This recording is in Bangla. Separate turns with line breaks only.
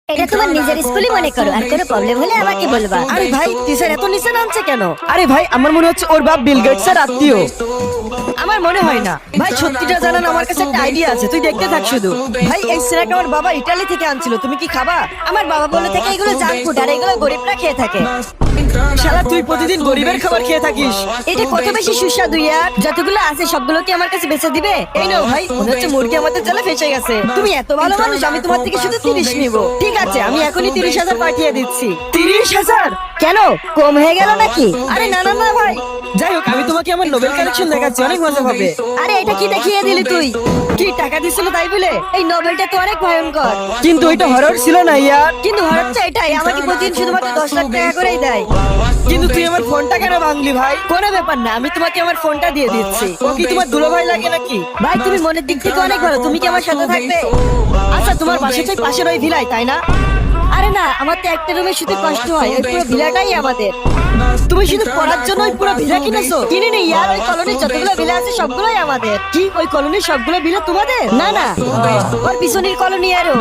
এটা তোমার নিজের স্কুলই মনে করো, আর কোনো প্রবলেম হলে আমাকে বলবা।
আরে ভাই টিচার এত নিচে নামছে কেন? আরে ভাই আমার মনে হচ্ছে ওর বাপ বিল গেটস এর আত্মীয়। আমার মনে হয় না ভাই, সত্যিটা জানান আমার কাছে একটা আইডিয়া আছে, তুই দেখতে থাক শুধু। ভাই এই স্ন্যাক আমার বাবা ইতালি থেকে আনছিল, তুমি কি খাবা?
আমার বাবা বলে থেকে এগুলো জাঙ্ক ফুড, আর এগুলো গরিবরা খেয়ে থাকে।
শালা তুই প্রতিদিন গরিবের খাবার খেয়ে থাকিস।
এটা কত বেশি সুস্বাদু ইয়ার, যতগুলো আছে সবগুলো কি আমার কাছে বেচে দিবে?
এই নাও ভাই, মনে হচ্ছে মুরগি আমাদের জালে ফেসে গেছে।
তুমি এত ভালো মানুষ, আমি তোমার থেকে শুধু 30 নিব।
ঠিক আছে, আমি এখনই 30,000 পাঠিয়ে দিচ্ছি। 30,000?
কেন, কম হয়ে গেল নাকি?
আরে না না না ভাই, যাই হোক আমি তোমাকে আমার নোবেল কালেকশন দেখাচ্ছি, অনেক মজা হবে।
আরে এটা কি দেখিয়ে দিলি তুই?
কি টাকা দিছিল তাই বলে?
এই নোবেলটা তো অনেক ভয়ঙ্কর।
কিন্তু ওইটা হরর ছিল না ইয়ার।
কিন্তু হরচ্ছে এটাই, আমাকে প্রতিদিন শুধুমাত্র 10 লাখ টাকা করেই দেয়।
কিন্তু তুই আমার ফোনটা কেন ভাঙলি ভাই?
কোনো ব্যাপার না, আমি তোমাকে আমার ফোনটা দিয়ে দিচ্ছি।
ও কি তোমার দুলো ভাই লাগে নাকি?
ভাই তুমি মনের দিক থেকে অনেক ভালো, তুমি কি আমার সাথে থাকবে?
আচ্ছা তোমার বাসা তো পাশের ওই ভিলাই তাই না?
আরে না, আমার তো একটা রুমে শুতে কষ্ট হয়, ওই পুরো ভিলাটাই আমাদের।
তুমি শুধু পড়ার জন্য ওই পুরো ভিলা কিনেছো?
কিনে নি ইয়ার, ওই কলোনির যতগুলো ভিলা আছে সবগুলোই আমাদের।
কি ওই কলোনির সবগুলো ভিলা তোমাদের?
না না, ওর পিছনের কলোনি আরো।